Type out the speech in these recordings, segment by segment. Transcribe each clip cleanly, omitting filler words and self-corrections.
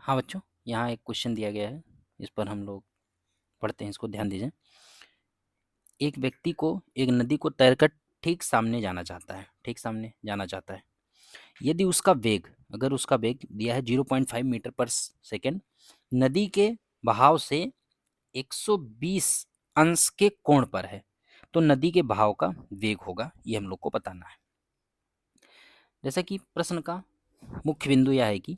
हाँ बच्चों, यहाँ एक क्वेश्चन दिया गया है, इस पर हम लोग पढ़ते हैं, इसको ध्यान दीजिए। एक व्यक्ति को एक नदी को तैरकर ठीक सामने जाना चाहता है, ठीक सामने जाना चाहता है। यदि उसका वेग, अगर उसका वेग दिया है 0.5 मीटर पर सेकेंड, नदी के बहाव से 120 अंश के कोण पर है, तो नदी के बहाव का वेग होगा, ये हम लोग को बताना है। जैसा कि प्रश्न का मुख्य बिंदु यह है कि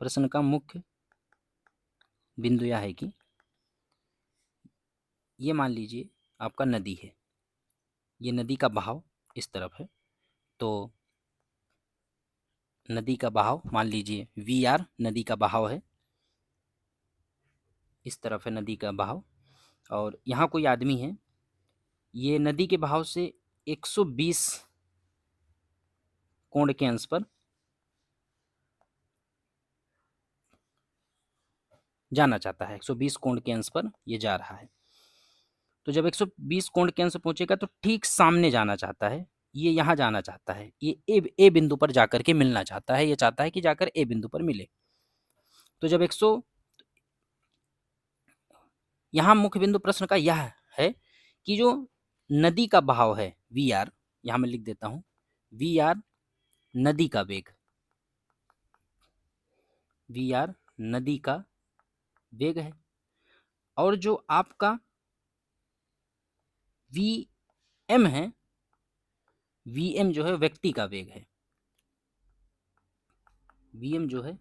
प्रश्न का मुख्य बिंदु यह है कि ये मान लीजिए आपका नदी है, ये नदी का बहाव इस तरफ है, तो नदी का बहाव मान लीजिए VR नदी का बहाव है, इस तरफ है नदी का बहाव, और यहाँ कोई आदमी है, ये नदी के बहाव से 120 कोण के अंश पर जाना चाहता है, 120 कोण के अंश पर ये जा रहा है। तो जब 120 कोण के अंश पहुंचेगा तो ठीक सामने जाना चाहता है, ये यहाँ जाना चाहता है, ये ए बिंदु पर जाकर के मिलना चाहता है, ये चाहता है कि जाकर ए बिंदु पर मिले। तो जब 100, यहाँ मुख्य बिंदु प्रश्न का यह है कि जो नदी का बहाव है VR, यहाँ मैं लिख देता हूँ VR नदी का वेग, VR नदी का वेग है, और जो आपका VM है, VM जो है व्यक्ति का वेग है, VM जो है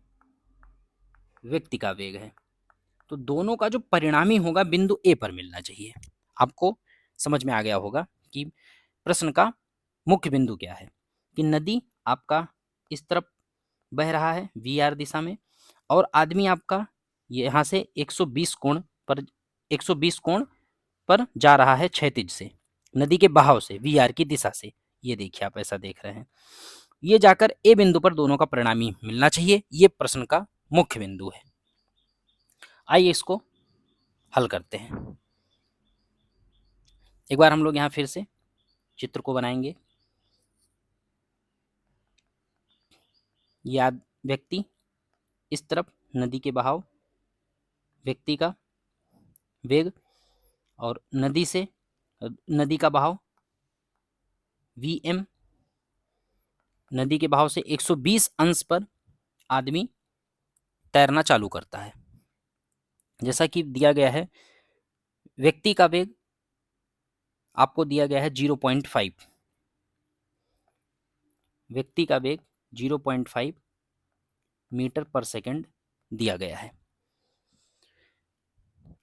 व्यक्ति का वेग है। तो दोनों का जो परिणामी होगा बिंदु ए पर मिलना चाहिए। आपको समझ में आ गया होगा कि प्रश्न का मुख्य बिंदु क्या है, कि नदी आपका इस तरफ बह रहा है VR दिशा में, और आदमी आपका यहाँ से 120 कोण पर जा रहा है क्षैतिज से, नदी के बहाव से, VR की दिशा से। ये देखिए आप ऐसा देख रहे हैं, ये जाकर ए बिंदु पर दोनों का परिणामी मिलना चाहिए, ये प्रश्न का मुख्य बिंदु है। आइए इसको हल करते हैं। एक बार हम लोग यहाँ फिर से चित्र को बनाएंगे। ये व्यक्ति इस तरफ, नदी के बहाव, व्यक्ति का वेग, और नदी से नदी का बहाव VM, नदी के बहाव से 120 अंश पर आदमी तैरना चालू करता है। जैसा कि दिया गया है, व्यक्ति का वेग आपको दिया गया है 0.5, व्यक्ति का वेग 0.5 मीटर पर सेकंड दिया गया है।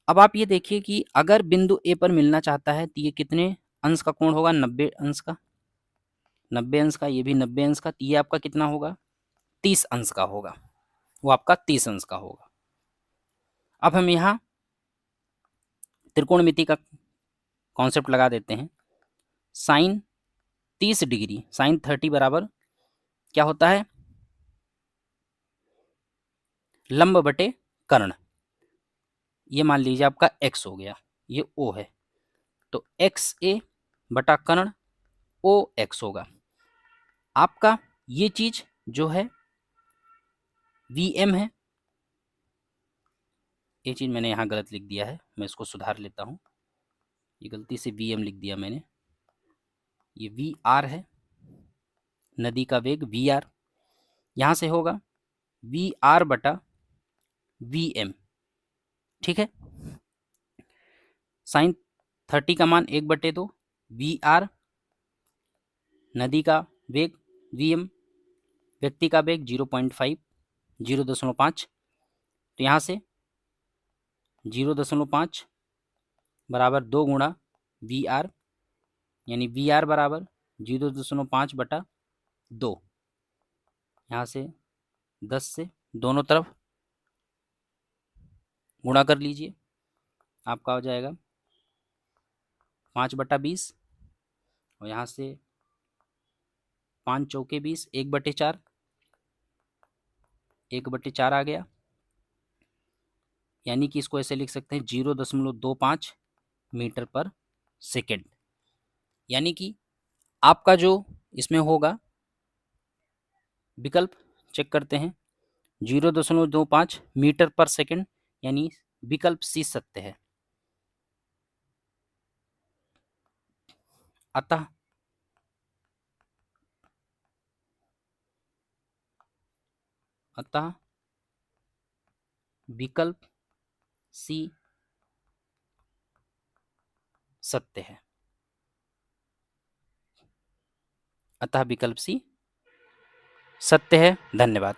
अब आप ये देखिए कि अगर बिंदु ए पर मिलना चाहता है तो ये कितने अंश का कोण होगा, 90 अंश का, 90 अंश का, ये भी 90 अंश का, तो ये आपका कितना होगा, 30 अंश का होगा, वो आपका 30 अंश का होगा। अब हम यहाँ त्रिकोणमिति का कॉन्सेप्ट लगा देते हैं। साइन 30 डिग्री, साइन 30 बराबर क्या होता है, लंब बटे कर्ण। ये मान लीजिए आपका x हो गया, ये O है, तो XA बटा कर्ण OX होगा। आपका ये चीज जो है VM है, ये चीज मैंने यहाँ गलत लिख दिया है, मैं इसको सुधार लेता हूँ, ये गलती से VM लिख दिया मैंने, ये VR है, नदी का वेग VR, यहाँ से होगा VR बटा VM, ठीक है। साइन 30 का मान 1/2, VR नदी का वेग, VM व्यक्ति का वेग 0.5, 0.5, तो यहाँ से 0.5 बराबर 2 गुणा VR, यानी VR बराबर 0.5 बटा 2, यहाँ से 10 से दोनों तरफ गुणा कर लीजिए, आपका हो जाएगा 5/20, और यहाँ से 5 चौके 20, 1/4, 1/4 आ गया, यानी कि इसको ऐसे लिख सकते हैं 0.25 मीटर पर सेकेंड। यानी कि आपका जो इसमें होगा विकल्प चेक करते हैं। 0.25 मीटर पर सेकंड, यानी विकल्प सी सत्य है। अतः विकल्प सी सत्य है। अतः विकल्प सी सत्य है। धन्यवाद।